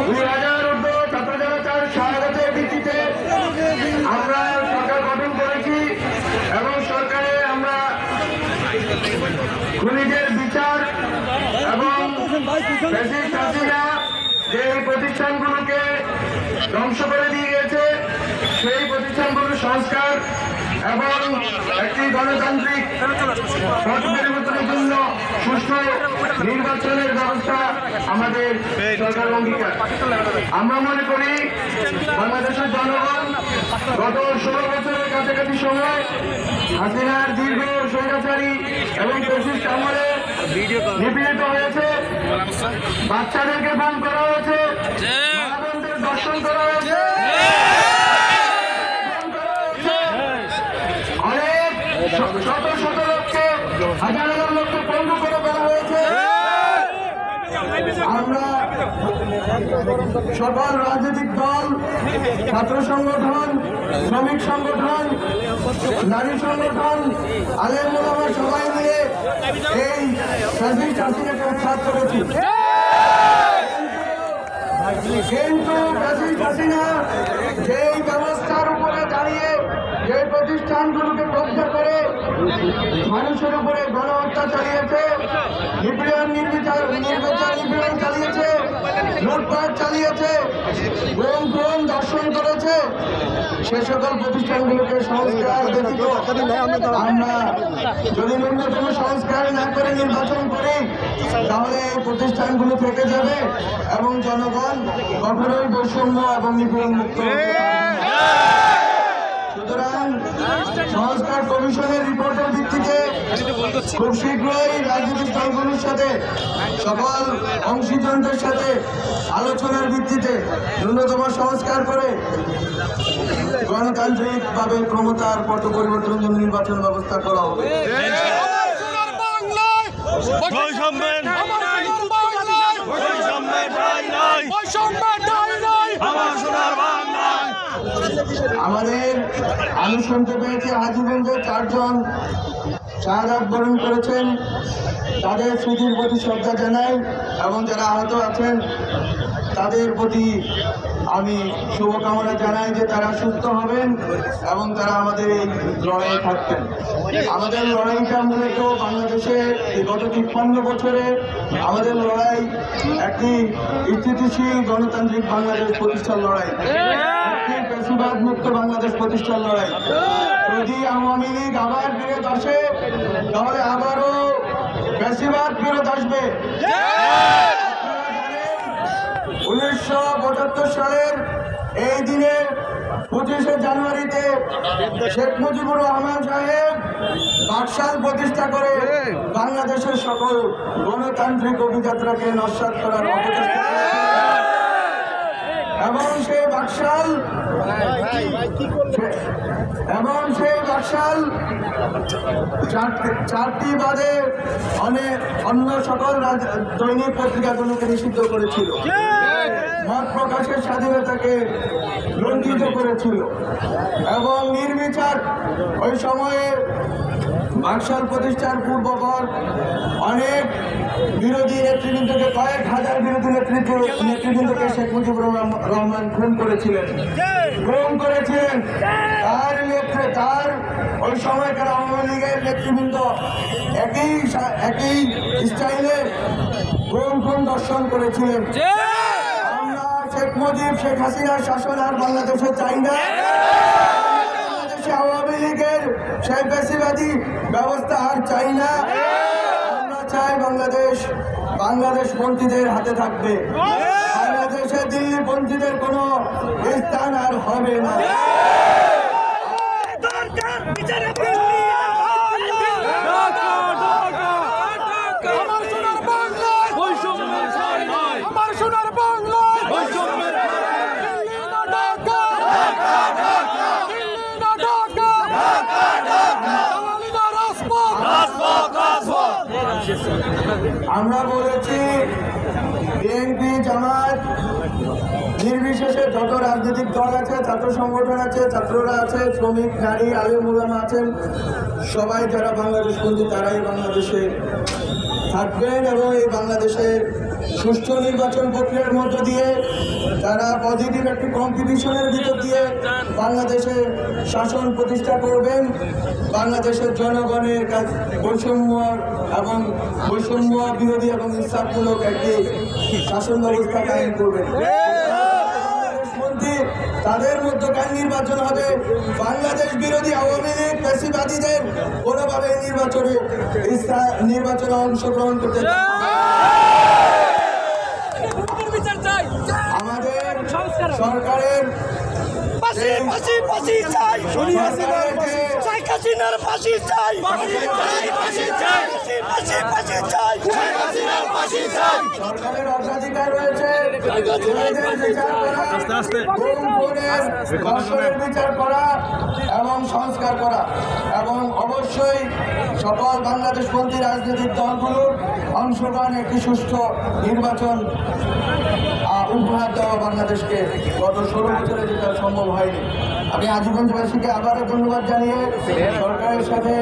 2000 ঊর্ধ্ব ছাত্র জনতার স্বাগতের ভিত্তিতে আমরা সরকার গঠন করেছি এবং সরকারে আমরা খুনিদের বিচার এবং ফ্যাসিস্ট হাসিনা যে প্রতিষ্ঠানগুলোকে ধ্বংস করে দিয়ে গেছে সেই প্রতিষ্ঠানগুলোর সংস্কার এবং একটি গণতান্ত্রিক পথ পরিবর্তনের জন্য সুষ্ঠু নির্বাচনের ব্যবস্থা আমাদের সরকার অঙ্গীকার। আমরা মনে করি বাংলাদেশের জনগণ গত 16 বছরের কাছাকাছি সময় হাসিনার দীর্ঘ স্বৈরাচারী এবং ফ্যাসিস্ট আমলে নিপীড়িত হয়েছে, বাচ্চাদেরকে গুম করা হয়েছে, মা-বোনদের দর্শন করা হয়েছে, অনেক শত শত লোককে হাজার হাজার লোককে পঙ্গু করে ফেলা হয়েছে। আমরা সকল রাজনৈতিক দল, ছাত্র সংগঠন, শ্রমিক সংগঠন, নারী সংগঠন, আলেম ওলামা সবাই মিলে এই ফ্যাসিস্ট হাসিনাকে উৎখাত করেছি। কিন্তু ফ্যাসিস্ট হাসিনা যেই ব্যবস্থার উপরে দাঁড়িয়ে যে প্রতিষ্ঠানগুলোকে কব্জা করে মানুষের উপরে গণহত্যা চালিয়েছে, নিপীড়ন চালিয়েছে, লুটপাট চালিয়েছে, গুম দর্শন করেছে, সে সকল প্রতিষ্ঠানগুলোকে সংস্কার ব্যতীত আমরা যদি ন্যূনতম সংস্কার না করে নির্বাচন করি তাহলে এই প্রতিষ্ঠানগুলো থেকে যাবে এবং জনগণ কখনোই বৈষম্য এবং নিপীড়ন মুক্ত হবে। সুতরাং সংস্কার কমিশনের রিপোর্টের ভিত্তিতে খুব শীঘ্রই রাজনৈতিক দলগুলোর সাথে সকল অংশীজনদের সাথে আলোচনার ভিত্তিতে ন্যূনতম সংস্কার করে গণতান্ত্রিকভাবে ক্ষমতার পট পরিবর্তনের জন্য নির্বাচন ব্যবস্থা করা হবে। আমাদের আমি শুনতে পেয়েছি হাজীগঞ্জে 4 জন শাহাদাত বরণ করেছেন, তাদের স্মৃতির প্রতি শ্রদ্ধা জানাই এবং যারা আহত আছেন তাদের প্রতি আমি শুভকামনা জানাই যে তারা সুস্থ হবেন এবং তারা আমাদের এই লড়াইয়ে থাকবেন। আমাদের লড়াইটা মূলত বাংলাদেশে গত 53 বছরে আমাদের লড়াই একটি স্থিতিশীল গণতান্ত্রিক বাংলাদেশ প্রতিষ্ঠার লড়াই, একটি ফ্যাসিবাদ মুক্ত বাংলাদেশ প্রতিষ্ঠার লড়াই। যদি আওয়ামী লীগ আবার ফেরত আসে তাহলে আবারও ফ্যাসিবাদ ফেরত আসবে। 1975 সালের এই দিনে 25শে জানুয়ারিতে শেখ মুজিবুর রহমান সাহেব বাকশাল প্রতিষ্ঠা করে বাংলাদেশের সকল গণতান্ত্রিক অভিযাত্রাকে নস্যাৎ করার অপচেষ্টা এবং সেই বাকশাল 4টি বাদে অন্য সকল দৈনিক পত্রিকাগুলোকে নিষিদ্ধ করেছিল, মত প্রকাশের স্বাধীনতাকে লঙ্ঘিত করেছিল এবং নির্বিচার ওই সময়ে বাকশাল প্রতিষ্ঠার পূর্বপর অনেক বিরোধী নেতৃবৃন্দকে, কয়েক হাজার বিরোধী নেতৃবৃন্দকে শেখ মুজিবুর রহমান খুন করেছিলেন। তার ওই সময়কার আওয়ামী লীগের নেতৃবৃন্দ একই স্টাইলে খুন দর্শন করেছিলেন। আমরা শেখ মুজিব, শেখ হাসিনার শাসন আর বাংলাদেশে চাই না। আওয়ামী লীগের সেই ফ্যাসিবাদী ব্যবস্থা আর চাই না। আমরা চাই বাংলাদেশ পন্থীদের হাতে থাকবে, বাংলাদেশে দিল্লি পন্থীদের কোনো স্থান আর হবে না। আমরা বলেছি বিএনপি, জামাত নির্বিশেষে যত রাজনৈতিক দল আছে, ছাত্র সংগঠন আছে, ছাত্ররা আছে, শ্রমিক, নারী, আলেম ওলামা আছেন, সবাই যারা বাংলাদেশপন্থী তারাই বাংলাদেশে থাকবেন এবং এই বাংলাদেশের সুষ্ঠু নির্বাচন প্রক্রিয়ার মধ্য দিয়ে যারা পজিটিভ একটি কম্পিটিশনের ভিতর দিয়ে বাংলাদেশে শাসন প্রতিষ্ঠা করবেন, বাংলাদেশের জনগণের কাছে বৈষম্য বিরোধী এবং ইনসাফমূলক একটি শাসন ব্যবস্থা কায়েম করবেন। তাদের মধ্যকার নির্বাচন হবে বাংলাদেশ বিরোধী আওয়ামী লীগ ফ্যাসিবাদীদের কোনোভাবে নির্বাচনে অংশগ্রহণ করতে আমাদের সরকারের সরকারের অগ্রাধিকার রয়েছে বিচার করা এবং সংস্কার করা, এবং অবশ্যই সকল বাংলাদেশপন্থী রাজনৈতিক দলগুলোর অংশগ্রহণ একটি সুষ্ঠু নির্বাচন উপহার দেওয়া বাংলাদেশকে। গত 16 বছরে যেটা সম্ভব হয়নি। আমি আজীবনবাসীকে আবারও ধন্যবাদ জানিয়ে সরকারের সাথে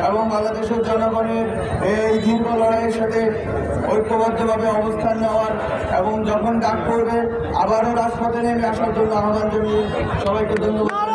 এবং বাংলাদেশের জনগণের এই দীর্ঘ লড়াইয়ের সাথে ঐক্যবদ্ধভাবে অবস্থান নেওয়ার এবং যখন ডাক করবে আবারও রাজপথে নেমে আসার জন্য আহ্বান জানিয়ে সবাইকে ধন্যবাদ।